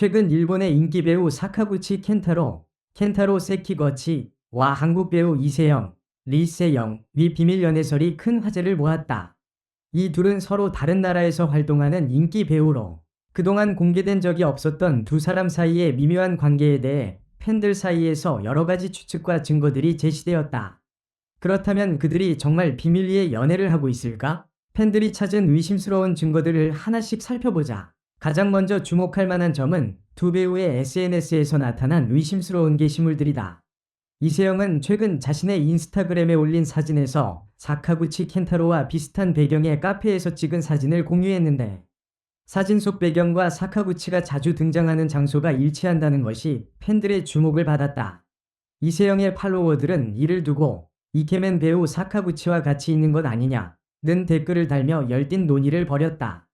최근 일본의 인기 배우 사카구치 켄타로 세키거치와 한국 배우 이세영, 리세영의 비밀 연애설이 큰 화제를 모았다. 이 둘은 서로 다른 나라에서 활동하는 인기 배우로 그동안 공개된 적이 없었던 두 사람 사이의 미묘한 관계에 대해 팬들 사이에서 여러 가지 추측과 증거들이 제시되었다. 그렇다면 그들이 정말 비밀리에 연애를 하고 있을까? 팬들이 찾은 의심스러운 증거들을 하나씩 살펴보자. 가장 먼저 주목할 만한 점은 두 배우의 SNS에서 나타난 의심스러운 게시물들이다. 이세영은 최근 자신의 인스타그램에 올린 사진에서 사카구치 켄타로와 비슷한 배경의 카페에서 찍은 사진을 공유했는데, 사진 속 배경과 사카구치가 자주 등장하는 장소가 일치한다는 것이 팬들의 주목을 받았다. 이세영의 팔로워들은 이를 두고 이케맨 배우 사카구치와 같이 있는 것 아니냐는 댓글을 달며 열띤 논의를 벌였다.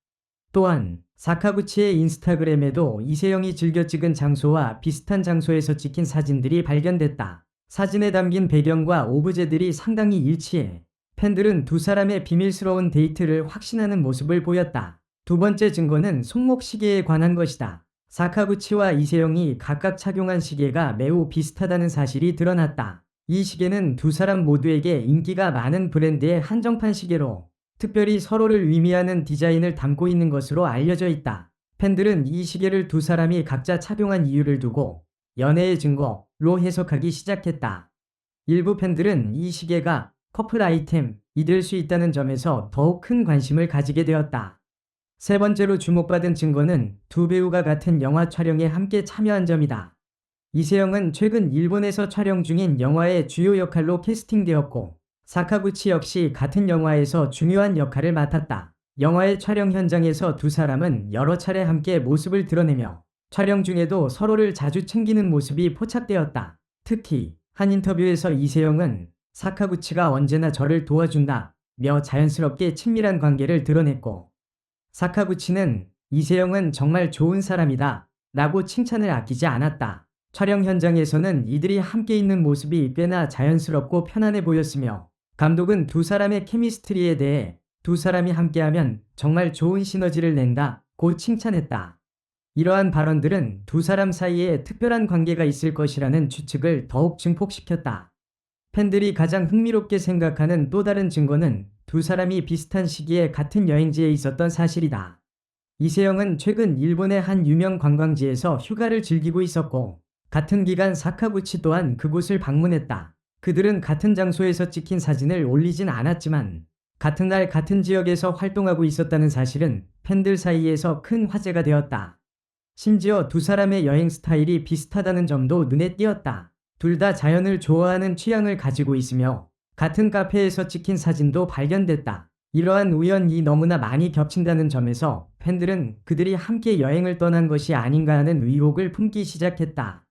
또한 사카구치의 인스타그램에도 이세영이 즐겨 찍은 장소와 비슷한 장소에서 찍힌 사진들이 발견됐다. 사진에 담긴 배경과 오브제들이 상당히 일치해 팬들은 두 사람의 비밀스러운 데이트를 확신하는 모습을 보였다. 두 번째 증거는 손목 시계에 관한 것이다. 사카구치와 이세영이 각각 착용한 시계가 매우 비슷하다는 사실이 드러났다. 이 시계는 두 사람 모두에게 인기가 많은 브랜드의 한정판 시계로 특별히 서로를 의미하는 디자인을 담고 있는 것으로 알려져 있다. 팬들은 이 시계를 두 사람이 각자 착용한 이유를 두고 연애의 증거로 해석하기 시작했다. 일부 팬들은 이 시계가 커플 아이템이 될 수 있다는 점에서 더욱 큰 관심을 가지게 되었다. 세 번째로 주목받은 증거는 두 배우가 같은 영화 촬영에 함께 참여한 점이다. 이세영은 최근 일본에서 촬영 중인 영화의 주요 역할로 캐스팅되었고, 사카구치 역시 같은 영화에서 중요한 역할을 맡았다. 영화의 촬영 현장에서 두 사람은 여러 차례 함께 모습을 드러내며 촬영 중에도 서로를 자주 챙기는 모습이 포착되었다. 특히 한 인터뷰에서 이세영은 사카구치가 언제나 저를 도와준다며 자연스럽게 친밀한 관계를 드러냈고, 사카구치는 이세영은 정말 좋은 사람이다 라고 칭찬을 아끼지 않았다. 촬영 현장에서는 이들이 함께 있는 모습이 꽤나 자연스럽고 편안해 보였으며, 감독은 두 사람의 케미스트리에 대해 두 사람이 함께하면 정말 좋은 시너지를 낸다고 칭찬했다. 이러한 발언들은 두 사람 사이에 특별한 관계가 있을 것이라는 추측을 더욱 증폭시켰다. 팬들이 가장 흥미롭게 생각하는 또 다른 증거는 두 사람이 비슷한 시기에 같은 여행지에 있었던 사실이다. 이세영은 최근 일본의 한 유명 관광지에서 휴가를 즐기고 있었고, 같은 기간 사카구치 또한 그곳을 방문했다. 그들은 같은 장소에서 찍힌 사진을 올리진 않았지만 같은 날 같은 지역에서 활동하고 있었다는 사실은 팬들 사이에서 큰 화제가 되었다. 심지어 두 사람의 여행 스타일이 비슷하다는 점도 눈에 띄었다. 둘 다 자연을 좋아하는 취향을 가지고 있으며 같은 카페에서 찍힌 사진도 발견됐다. 이러한 우연이 너무나 많이 겹친다는 점에서 팬들은 그들이 함께 여행을 떠난 것이 아닌가 하는 의혹을 품기 시작했다.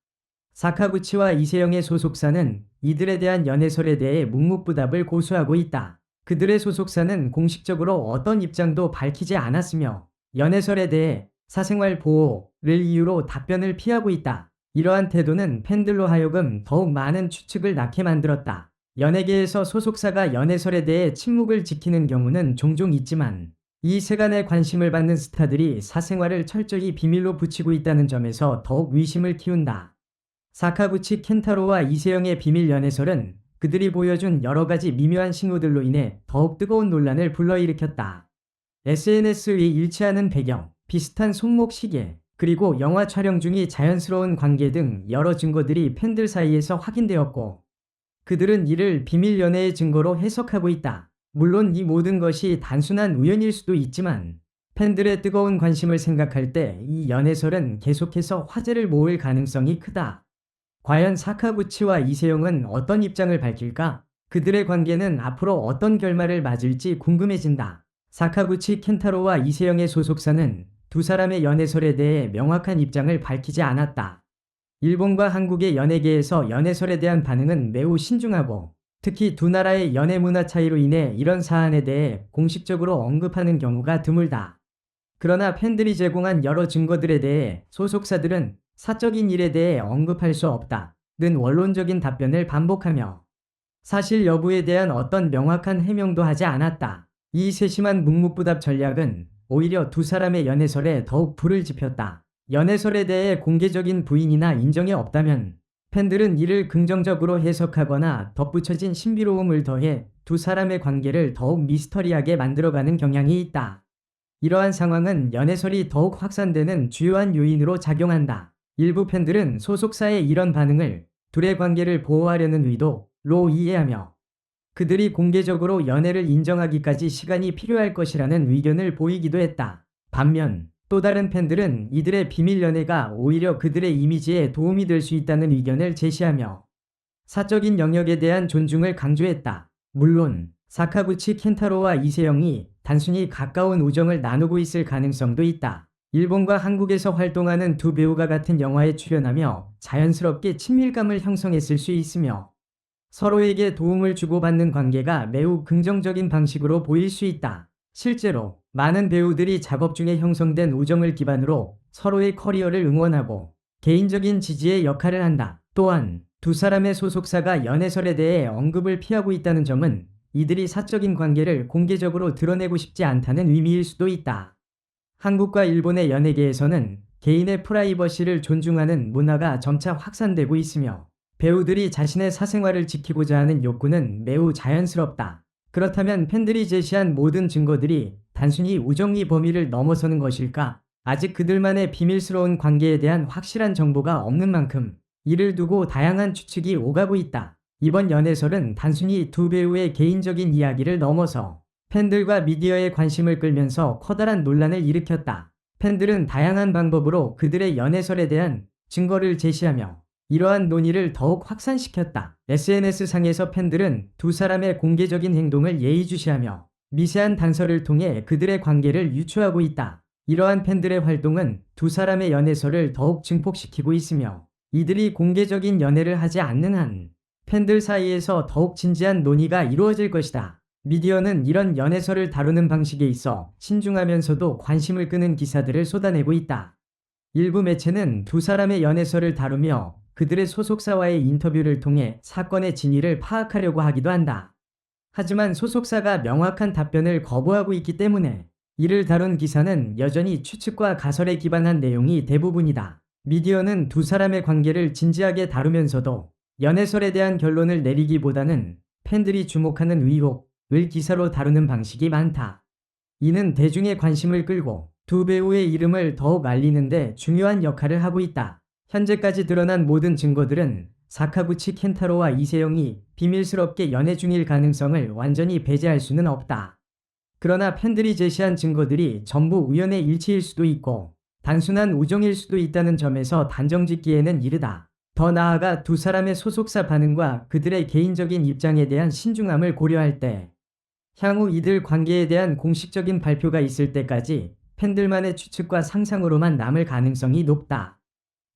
사카구치와 이세영의 소속사는 이들에 대한 연애설에 대해 묵묵부답을 고수하고 있다. 그들의 소속사는 공식적으로 어떤 입장도 밝히지 않았으며 연애설에 대해 사생활 보호를 이유로 답변을 피하고 있다. 이러한 태도는 팬들로 하여금 더욱 많은 추측을 낳게 만들었다. 연예계에서 소속사가 연애설에 대해 침묵을 지키는 경우는 종종 있지만, 이 세간의 관심을 받는 스타들이 사생활을 철저히 비밀로 붙이고 있다는 점에서 더욱 의심을 키운다. 사카구치 켄타로와 이세영의 비밀 연애설은 그들이 보여준 여러 가지 미묘한 신호들로 인해 더욱 뜨거운 논란을 불러일으켰다. SNS의 일치하는 배경, 비슷한 손목 시계, 그리고 영화 촬영 중이 자연스러운 관계 등 여러 증거들이 팬들 사이에서 확인되었고, 그들은 이를 비밀 연애의 증거로 해석하고 있다. 물론 이 모든 것이 단순한 우연일 수도 있지만, 팬들의 뜨거운 관심을 생각할 때 이 연애설은 계속해서 화제를 모을 가능성이 크다. 과연 사카구치와 이세영은 어떤 입장을 밝힐까? 그들의 관계는 앞으로 어떤 결말을 맞을지 궁금해진다. 사카구치 켄타로와 이세영의 소속사는 두 사람의 연애설에 대해 명확한 입장을 밝히지 않았다. 일본과 한국의 연예계에서 연애설에 대한 반응은 매우 신중하고, 특히 두 나라의 연애 문화 차이로 인해 이런 사안에 대해 공식적으로 언급하는 경우가 드물다. 그러나 팬들이 제공한 여러 증거들에 대해 소속사들은 사적인 일에 대해 언급할 수 없다는 원론적인 답변을 반복하며 사실 여부에 대한 어떤 명확한 해명도 하지 않았다. 이 세심한 묵묵부답 전략은 오히려 두 사람의 연애설에 더욱 불을 지폈다. 연애설에 대해 공개적인 부인이나 인정이 없다면 팬들은 이를 긍정적으로 해석하거나 덧붙여진 신비로움을 더해 두 사람의 관계를 더욱 미스터리하게 만들어가는 경향이 있다. 이러한 상황은 연애설이 더욱 확산되는 주요한 요인으로 작용한다. 일부 팬들은 소속사의 이런 반응을 둘의 관계를 보호하려는 의도로 이해하며 그들이 공개적으로 연애를 인정하기까지 시간이 필요할 것이라는 의견을 보이기도 했다. 반면 또 다른 팬들은 이들의 비밀 연애가 오히려 그들의 이미지에 도움이 될 수 있다는 의견을 제시하며 사적인 영역에 대한 존중을 강조했다. 물론 사카구치 켄타로와 이세영이 단순히 가까운 우정을 나누고 있을 가능성도 있다. 일본과 한국에서 활동하는 두 배우가 같은 영화에 출연하며 자연스럽게 친밀감을 형성했을 수 있으며 서로에게 도움을 주고받는 관계가 매우 긍정적인 방식으로 보일 수 있다. 실제로 많은 배우들이 작업 중에 형성된 우정을 기반으로 서로의 커리어를 응원하고 개인적인 지지의 역할을 한다. 또한 두 사람의 소속사가 연애설에 대해 언급을 피하고 있다는 점은 이들이 사적인 관계를 공개적으로 드러내고 싶지 않다는 의미일 수도 있다. 한국과 일본의 연예계에서는 개인의 프라이버시를 존중하는 문화가 점차 확산되고 있으며 배우들이 자신의 사생활을 지키고자 하는 욕구는 매우 자연스럽다. 그렇다면 팬들이 제시한 모든 증거들이 단순히 우정의 범위를 넘어서는 것일까? 아직 그들만의 비밀스러운 관계에 대한 확실한 정보가 없는 만큼 이를 두고 다양한 추측이 오가고 있다. 이번 연애설은 단순히 두 배우의 개인적인 이야기를 넘어서 팬들과 미디어의 관심을 끌면서 커다란 논란을 일으켰다. 팬들은 다양한 방법으로 그들의 연애설에 대한 증거를 제시하며 이러한 논의를 더욱 확산시켰다. SNS상에서 팬들은 두 사람의 공개적인 행동을 예의주시하며 미세한 단서를 통해 그들의 관계를 유추하고 있다. 이러한 팬들의 활동은 두 사람의 연애설을 더욱 증폭시키고 있으며 이들이 공개적인 연애를 하지 않는 한 팬들 사이에서 더욱 진지한 논의가 이루어질 것이다. 미디어는 이런 연애설을 다루는 방식에 있어 신중하면서도 관심을 끄는 기사들을 쏟아내고 있다. 일부 매체는 두 사람의 연애설을 다루며 그들의 소속사와의 인터뷰를 통해 사건의 진위를 파악하려고 하기도 한다. 하지만 소속사가 명확한 답변을 거부하고 있기 때문에 이를 다룬 기사는 여전히 추측과 가설에 기반한 내용이 대부분이다. 미디어는 두 사람의 관계를 진지하게 다루면서도 연애설에 대한 결론을 내리기보다는 팬들이 주목하는 의혹을 기사로 다루는 방식이 많다. 이는 대중의 관심을 끌고 두 배우의 이름을 더욱 알리는 데 중요한 역할을 하고 있다. 현재까지 드러난 모든 증거들은 사카구치 켄타로와 이세영이 비밀스럽게 연애 중일 가능성을 완전히 배제할 수는 없다. 그러나 팬들이 제시한 증거들이 전부 우연의 일치일 수도 있고 단순한 우정일 수도 있다는 점에서 단정짓기에는 이르다. 더 나아가 두 사람의 소속사 반응과 그들의 개인적인 입장에 대한 신중함을 고려할 때 향후 이들 관계에 대한 공식적인 발표가 있을 때까지 팬들만의 추측과 상상으로만 남을 가능성이 높다.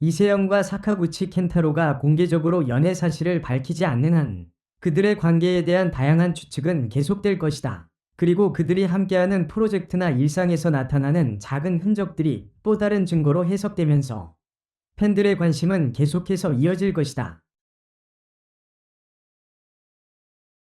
이세영과 사카구치 켄타로가 공개적으로 연애 사실을 밝히지 않는 한 그들의 관계에 대한 다양한 추측은 계속될 것이다. 그리고 그들이 함께하는 프로젝트나 일상에서 나타나는 작은 흔적들이 또 다른 증거로 해석되면서 팬들의 관심은 계속해서 이어질 것이다.